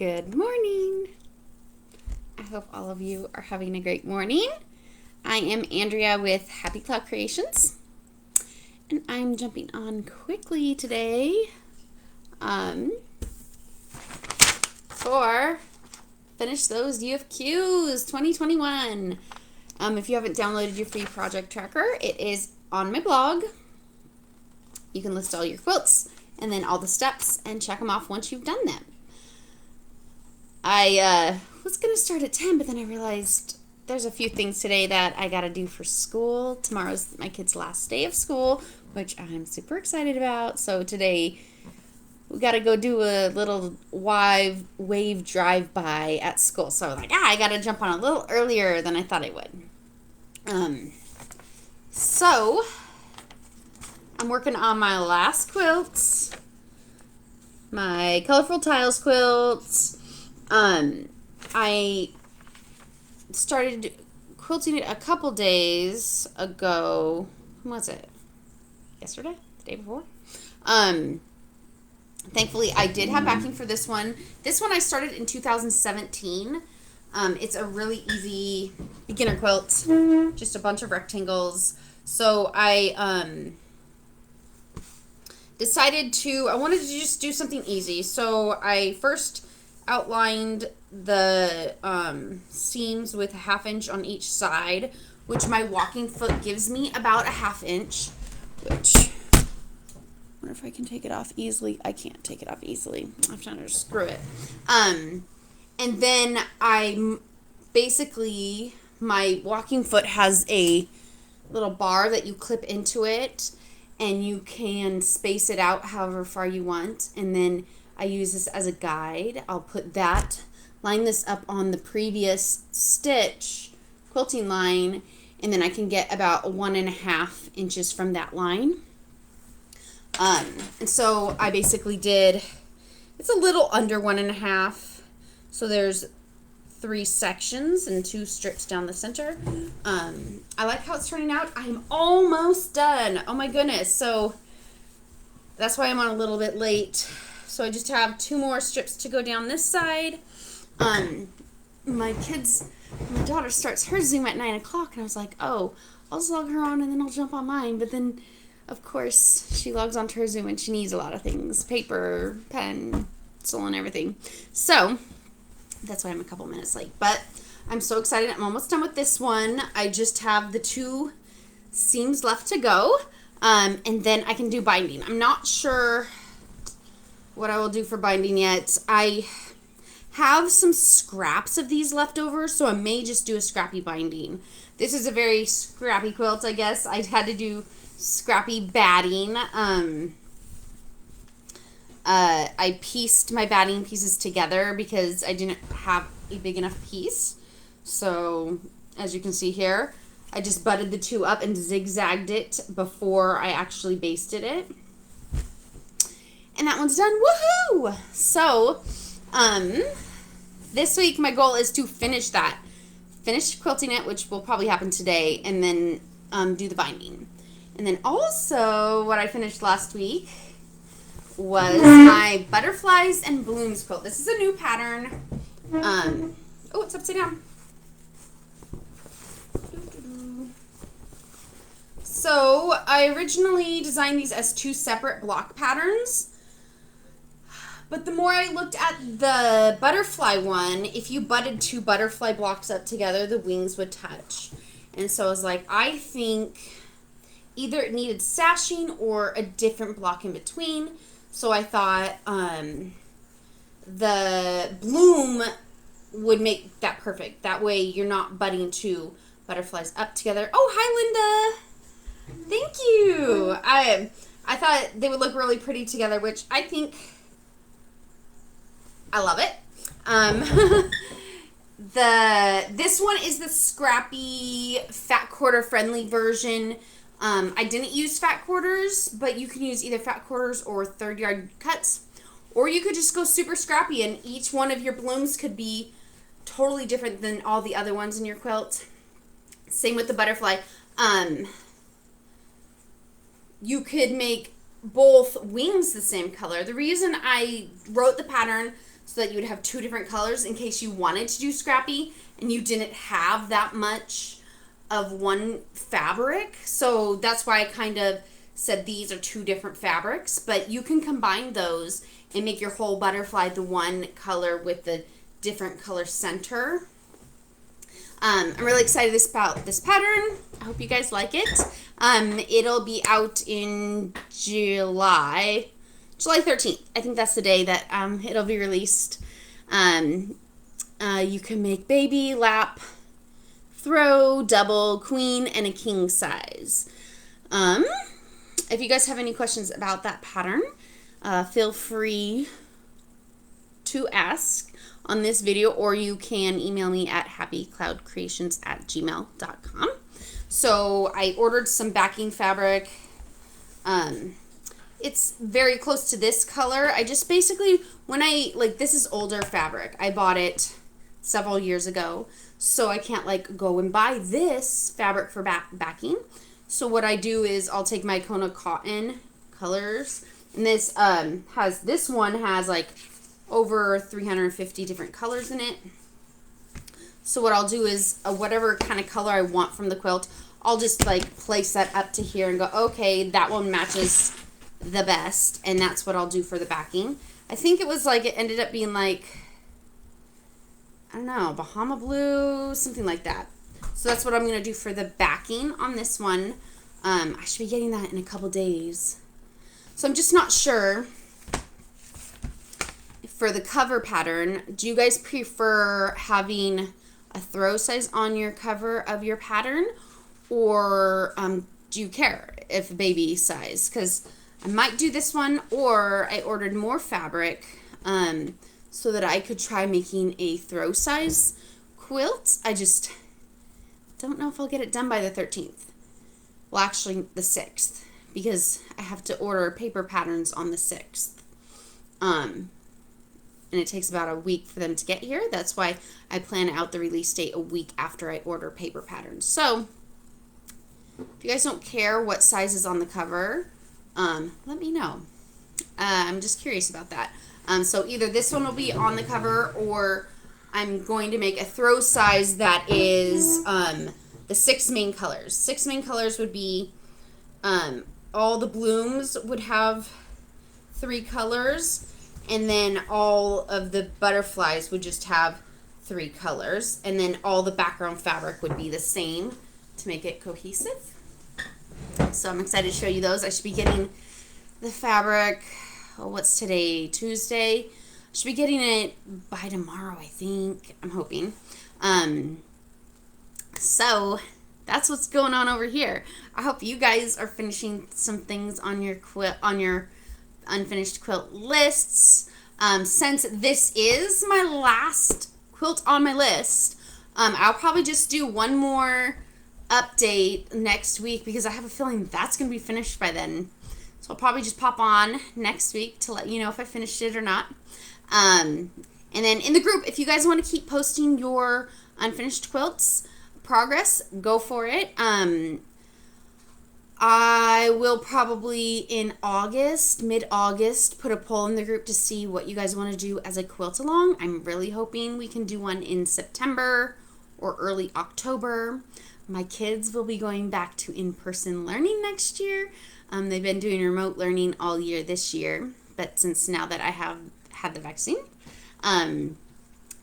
Good morning. I hope all of you are having a great morning. I am Andrea with Happy Cloud Creations, and I'm jumping on quickly today for finish those UFQs 2021. If you haven't downloaded your free project tracker, it is on my blog. You can list all your quilts and then all the steps and check them off once you've done them. I was going to start at 10, but then I realized there's a few things today that I got to do for school. Tomorrow's my kid's last day of school, which I'm super excited about. So today we got to go do a little wave drive-by at school. So I was like, I got to jump on a little earlier than I thought I would. So I'm working on my last quilts, my colorful tiles quilts. I started quilting it a couple days ago. When was it? Yesterday? The day before? Thankfully, I did have backing for this one. This one I started in 2017. It's a really easy beginner quilt. Just a bunch of rectangles. So I decided I wanted to just do something easy. So I first outlined the seams with a 1/2 inch on each side, which my walking foot gives me about a 1/2 inch, which I wonder if I can take it off easily. I can't take it off easily. I'm trying to screw it. And then my walking foot has a little bar that you clip into it, and you can space it out however far you want. And then I use this as a guide. I'll line this up on the previous stitch quilting line, and then I can get about 1.5 inches from that line. And so I basically it's a little under 1.5. So there's 3 sections and 2 strips down the center. I like how it's turning out. I'm almost done. Oh my goodness. So that's why I'm on a little bit late. So I just have 2 more strips to go down this side. My daughter starts her Zoom at 9 o'clock, and I was like, oh, I'll just log her on and then I'll jump on mine. But then, of course, she logs onto her Zoom and she needs a lot of things, paper, pen, pencil, and everything. So that's why I'm a couple minutes late. But I'm so excited. I'm almost done with this one. I just have the 2 seams left to go, and then I can do binding. I'm not sure what I will do for binding yet. I have some scraps of these left over, so I may just do a scrappy binding. This is a very scrappy quilt, I guess. I had to do scrappy batting. I pieced my batting pieces together because I didn't have a big enough piece. So, as you can see here, I just butted the 2 up and zigzagged it before I actually basted it. And that one's done. Woohoo! So, this week my goal is to finish quilting it, which will probably happen today, and then do the binding. And then also what I finished last week was my butterflies and blooms quilt. This is a new pattern. Oh, it's upside down. So I originally designed these as 2 separate block patterns. But the more I looked at the butterfly one, if you butted 2 butterfly blocks up together, the wings would touch. And so I was like, I think either it needed sashing or a different block in between. So I thought the bloom would make that perfect. That way you're not butting 2 butterflies up together. Oh, hi, Linda. Thank you. I thought they would look really pretty together, which I think I love it. This one is the scrappy fat quarter friendly version. I didn't use fat quarters, but you can use either fat quarters or 3rd yard cuts, or you could just go super scrappy, and each one of your blooms could be totally different than all the other ones in your quilt. Same with the butterfly. You could make both wings the same color. The reason I wrote the pattern so that you would have 2 different colors in case you wanted to do scrappy and you didn't have that much of one fabric. So that's why I kind of said these are 2 different fabrics, but you can combine those and make your whole butterfly the one color with the different color center. I'm really excited about this pattern. I hope you guys like it. It'll be out in July 13th. I think that's the day that it'll be released. You can make baby, lap, throw, double, queen, and a king size. If you guys have any questions about that pattern, feel free to ask on this video, or you can email me at happycloudcreations@gmail.com. So I ordered some backing fabric. It's very close to this color. I just basically, this is older fabric. I bought it several years ago, so I can't go and buy this fabric for backing. So what I do is I'll take my Kona cotton colors, and this one has over 350 different colors in it. So what I'll do is whatever kind of color I want from the quilt, I'll just place that up to here and go, okay, that one matches the best, and that's what I'll do for the backing. I think it was it ended up being I don't know, Bahama blue, something like that. So that's what I'm going to do for the backing on this one. I should be getting that in a couple days. So I'm just not sure. For the cover pattern, do you guys prefer having a throw size on your cover of your pattern, or do you care if baby size? Because I might do this one, or I ordered more fabric so that I could try making a throw size quilt. I just don't know if I'll get it done by the 13th. Well, actually the 6th, because I have to order paper patterns on the 6th. And it takes about a week for them to get here. That's why I plan out the release date a week after I order paper patterns. So if you guys don't care what size is on the cover, let me know. I'm just curious about that. So either this one will be on the cover, or I'm going to make a throw size that is the 6 main colors. 6 main colors would be all the blooms would have 3 colors, and then all of the butterflies would just have 3 colors, and then all the background fabric would be the same to make it cohesive. So I'm excited to show you those. I should be getting the fabric, what's today, Tuesday? I should be getting it by tomorrow, I think. I'm hoping. So that's what's going on over here. I hope you guys are finishing some things on your quilt, on your unfinished quilt lists. Since this is my last quilt on my list, I'll probably just do one more update next week, because I have a feeling that's going to be finished by then. So I'll probably just pop on next week to let you know if I finished it or not. And then in the group, if you guys want to keep posting your unfinished quilts progress, go for it. I will probably in August, mid-August, put a poll in the group to see what you guys want to do as a quilt along. I'm really hoping we can do one in September or early October. My kids will be going back to in-person learning next year. They've been doing remote learning all year this year, but since now that I have had the vaccine, and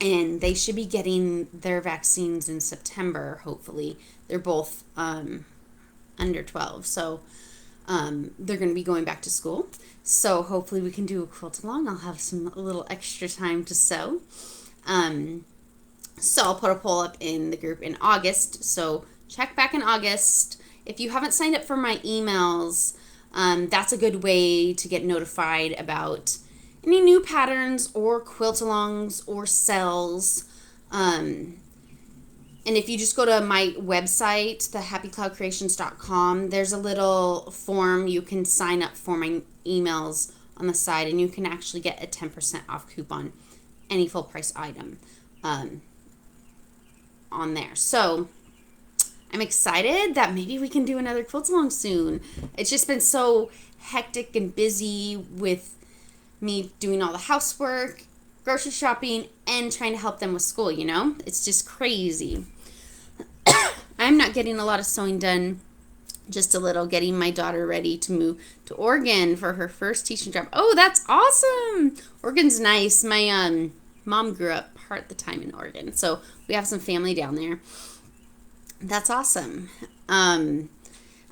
they should be getting their vaccines in September, hopefully. They're both under 12, so they're going to be going back to school. So hopefully we can do a quilt along. I'll have a little extra time to sew. So I'll put a poll up in the group in August. So check back in August. If you haven't signed up for my emails, that's a good way to get notified about any new patterns or quilt-alongs or sells. And if you just go to my website, thehappycloudcreations.com, there's a little form you can sign up for my emails on the side, and you can actually get a 10% off coupon, any full price item on there. So I'm excited that maybe we can do another quilt along soon. It's just been so hectic and busy with me doing all the housework grocery shopping and trying to help them with school, you know? It's just crazy. I'm not getting a lot of sewing done, just a little, getting my daughter ready to move to Oregon for her first teaching job. Oh, that's awesome. Oregon's nice. My mom grew up part of the time in Oregon, so we have some family down there. That's awesome. I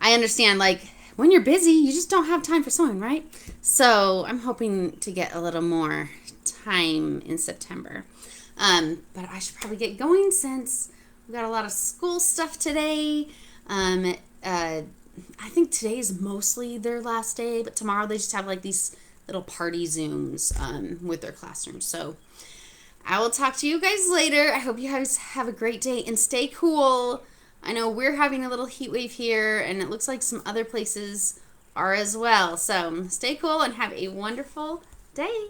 understand, like, when you're busy, you just don't have time for sewing, right? So I'm hoping to get a little more time in September. But I should probably get going since we got a lot of school stuff today. I think today is mostly their last day, but tomorrow they just have like these little party Zooms with their classrooms. So I will talk to you guys later. I hope you guys have a great day and stay cool. I know we're having a little heat wave here, and it looks like some other places are as well. So stay cool and have a wonderful day.